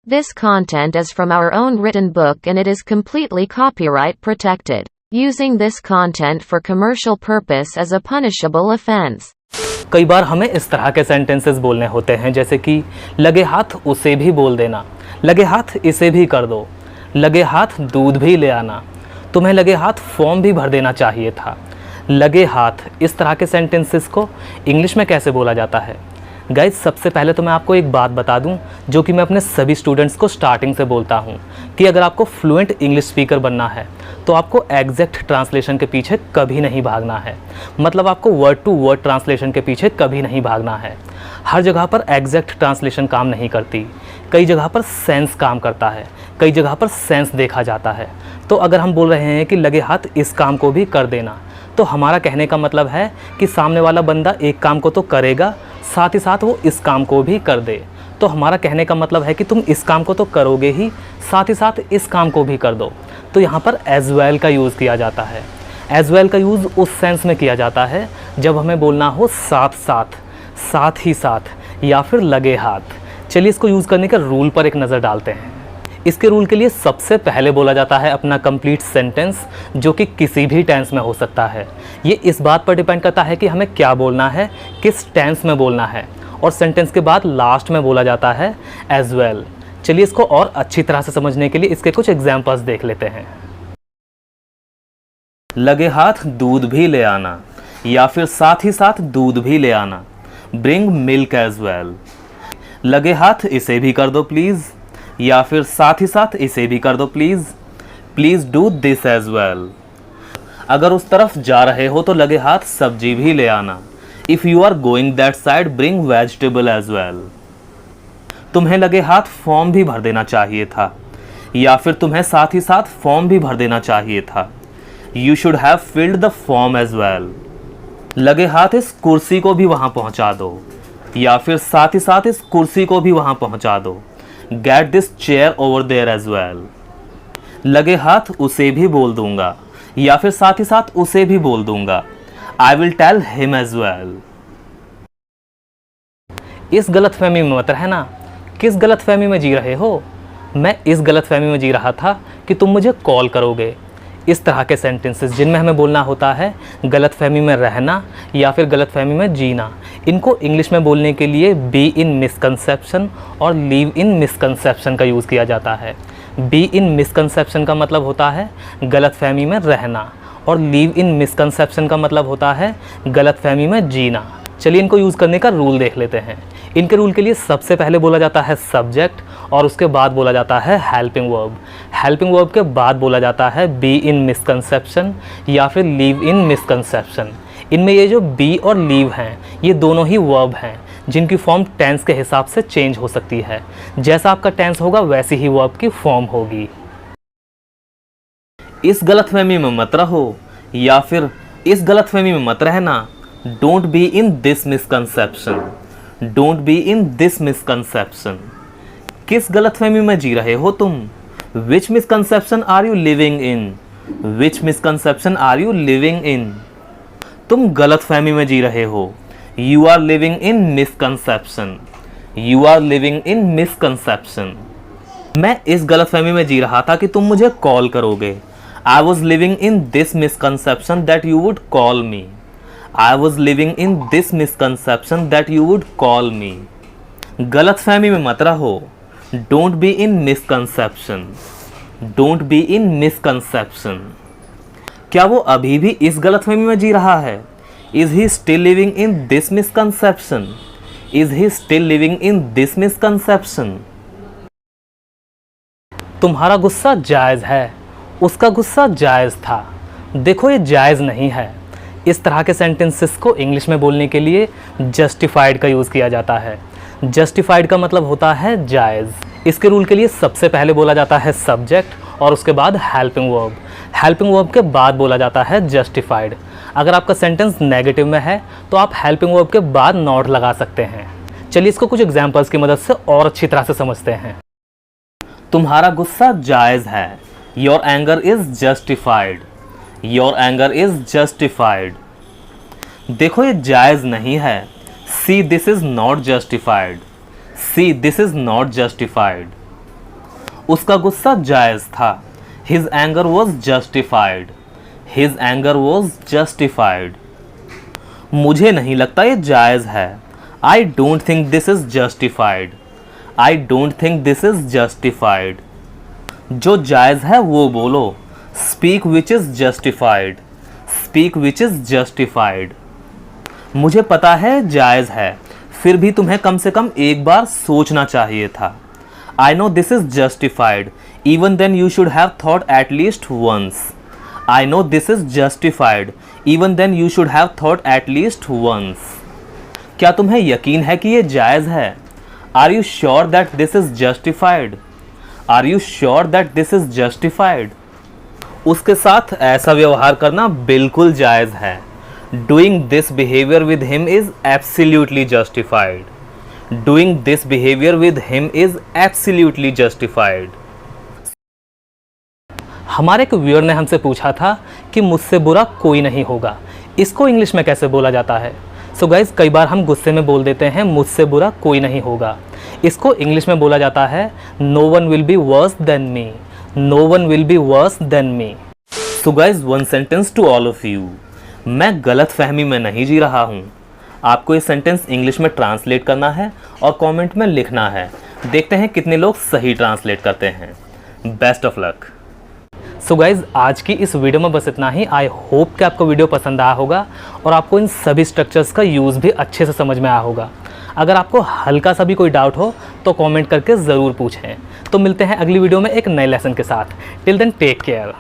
This content is from our own written book and it is completely copyright protected. Using this content for commercial purpose is a punishable offense. कई बार हमें इस तरह के sentences बोलने होते हैं, जैसे कि लगे हाथ उसे भी बोल देना, लगे हाथ इसे भी कर दो, लगे हाथ दूध भी ले आना, तुम्हें लगे हाथ फॉर्म भी भर देना चाहिए था। लगे हाथ, इस तरह के सेंटेंसेस को इंग्लिश में कैसे बोला जाता है? गाइज, सबसे पहले तो मैं आपको एक बात बता दूं, जो कि मैं अपने सभी स्टूडेंट्स को स्टार्टिंग से बोलता हूं, कि अगर आपको फ्लुएंट इंग्लिश स्पीकर बनना है तो आपको एग्जैक्ट ट्रांसलेशन के पीछे कभी नहीं भागना है। मतलब आपको वर्ड टू वर्ड ट्रांसलेशन के पीछे कभी नहीं भागना है। हर जगह पर एग्जैक्ट ट्रांसलेशन काम नहीं करती, कई जगह पर सेंस काम करता है, कई जगह पर सेंस देखा जाता है। तो अगर हम बोल रहे हैं कि लगे हाथ इस काम को भी कर देना, तो हमारा कहने का मतलब है कि सामने वाला बंदा एक काम को तो करेगा, साथ ही साथ वो इस काम को भी कर दे। तो हमारा कहने का मतलब है कि तुम इस काम को तो करोगे ही, साथ ही साथ इस काम को भी कर दो। तो यहाँ पर एज वेल का यूज़ किया जाता है। एज वेल का यूज़ उस सेंस में किया जाता है जब हमें बोलना हो साथ साथ, साथ ही साथ या फिर लगे हाथ। चलिए इसको यूज़ करने के रूल पर एक नज़र डालते हैं। इसके रूल के लिए सबसे पहले बोला जाता है अपना कंप्लीट सेंटेंस, जो कि किसी भी टेंस में हो सकता है। ये इस बात पर डिपेंड करता है कि हमें क्या बोलना है, किस टेंस में बोलना है। और सेंटेंस के बाद लास्ट में बोला जाता है एज वेल। चलिए इसको और अच्छी तरह से समझने के लिए इसके कुछ एग्जांपल्स देख लेते हैं। लगे हाथ दूध भी ले आना, या फिर साथ ही साथ दूध भी ले आना, ब्रिंग मिल्क एज वेल। लगे हाथ इसे भी कर दो प्लीज़, या फिर साथ ही साथ इसे भी कर दो please, please do this as well. अगर उस तरफ जा रहे हो तो लगे हाथ सब्जी भी ले आना। If you are going that side bring vegetable as well. तुम्हें लगे हाथ फॉर्म भी भर देना चाहिए था, या फिर तुम्हें साथ ही साथ फॉर्म भी भर देना चाहिए था। You should have filled the form as well. लगे हाथ इस कुर्सी को भी वहाँ पहुँचा दो, या फिर साथ ही साथ इस कुर्सी को भी वहाँ पहुँचा दो। Get this chair over there as well. लगे हाथ उसे भी बोल दूंगा, या फिर साथ ही साथ उसे भी बोल दूंगा। I will tell him as well. इस गलतफहमी में मत रहना। किस गलतफहमी में जी रहे हो? मैं इस गलतफहमी में जी रहा था कि तुम मुझे कॉल करोगे। इस तरह के सेंटेंसेस जिनमें हमें बोलना होता है गलतफहमी में रहना या फिर गलतफहमी में जीना, इनको इंग्लिश में बोलने के लिए बी इन मिसकंसेप्शन और लीव इन मिसकंसेप्शन का यूज़ किया जाता है। बी इन मिसकंसेप्शन का मतलब होता है गलतफहमी में रहना, और लीव इन मिसकंसेप्शन का मतलब होता है गलतफहमी में जीना। चलिए इनको यूज़ करने का रूल देख लेते हैं। इनके रूल के लिए सबसे पहले बोला जाता है सब्जेक्ट, और उसके बाद बोला जाता है हेल्पिंग वर्ब। हेल्पिंग वर्ब के बाद बोला जाता है बी इन मिसकंसेप्शन या फिर लीव इन मिसकंसेप्शन। इनमें ये जो बी और लीव हैं, ये दोनों ही वर्ब हैं जिनकी फॉर्म टेंस के हिसाब से चेंज हो सकती है। जैसा आपका टेंस होगा वैसी ही वर्ब की फॉर्म होगी। इस गलतफहमी में मत रहो, या फिर इस गलतफहमी में मत रहना। Don't be in this misconception. Don't be in this misconception. किस गलतफहमी में जी रहे हो तुम? Which misconception are you living in? Which misconception are you living in? तुम गलतफहमी में जी रहे हो। You are living in misconception. You are living in misconception. मैं इस गलतफहमी में जी रहा था कि तुम मुझे कॉल करोगे। I was living in this misconception that you would call me. I was living in this misconception that you would call me. गलतफहमी में मत रहो। Don't be in misconception. Don't be in misconception. क्या वो अभी भी इस गलतफहमी में जी रहा है? Is he still living in this misconception? Is he still living in this misconception? तुम्हारा गुस्सा जायज़ है, उसका गुस्सा जायज़ था। देखो ये जायज़ नहीं है। इस तरह के सेंटेंसेस को इंग्लिश में बोलने के लिए जस्टिफाइड का यूज़ किया जाता है। जस्टिफाइड का मतलब होता है जायज़। इसके रूल के लिए सबसे पहले बोला जाता है सब्जेक्ट और उसके बाद हेल्पिंग वर्ब। हेल्पिंग वर्ब के बाद बोला जाता है जस्टिफाइड। अगर आपका सेंटेंस नेगेटिव में है तो आप हेल्पिंग वर्ब के बाद नॉट लगा सकते हैं। चलिए इसको कुछ एग्जाम्पल्स की मदद से और अच्छी तरह से समझते हैं। तुम्हारा गुस्सा जायज़ है। Your anger is justified. Your anger is justified. देखो ये जायज़ नहीं है। See this is not justified. See this is not justified. उसका गुस्सा जायज़ था। His anger was justified. His anger was justified. मुझे नहीं लगता ये जायज़ है। I don't think this is justified. I don't think this is justified. जो जायज़ है वो बोलो। Speak which is justified. Speak which is justified. मुझे पता है जायज़ है, फिर भी तुम्हें कम से कम एक बार सोचना चाहिए था। I know this is justified. Even then you should have thought at least once. I know this is justified. Even then you should have thought at least once. क्या तुम्हें यकीन है कि ये जायज़ है? Are you sure that this is justified? Are you sure that this is justified? उसके साथ ऐसा व्यवहार करना बिल्कुल जायज़ है। Doing this behavior with him is absolutely justified. Doing this behavior with him is absolutely justified. हमारे एक व्यूअर ने हमसे पूछा था कि मुझसे बुरा कोई नहीं होगा, इसको इंग्लिश में कैसे बोला जाता है। सो गाइज, कई बार हम गुस्से में बोल देते हैं मुझसे बुरा कोई नहीं होगा। इसको इंग्लिश में बोला जाता है no one will be worse than me. No one will be worse than me. So guys, one sentence to all of you. मैं गलत फहमी में नहीं जी रहा हूँ। आपको ये सेंटेंस इंग्लिश में ट्रांसलेट करना है और कमेंट में लिखना है। देखते हैं कितने लोग सही ट्रांसलेट करते हैं। Best of luck. So guys, आज की इस वीडियो में बस इतना ही। आई होप कि आपको वीडियो पसंद आया होगा और आपको इन सभी स्ट्रक्चर्स का यूज़ भी अच्छे से समझ में आया होगा। अगर आपको हल्का सा भी कोई डाउट हो तो कमेंट करके ज़रूर पूछें। तो मिलते हैं अगली वीडियो में एक नए लेसन के साथ। Till then take care.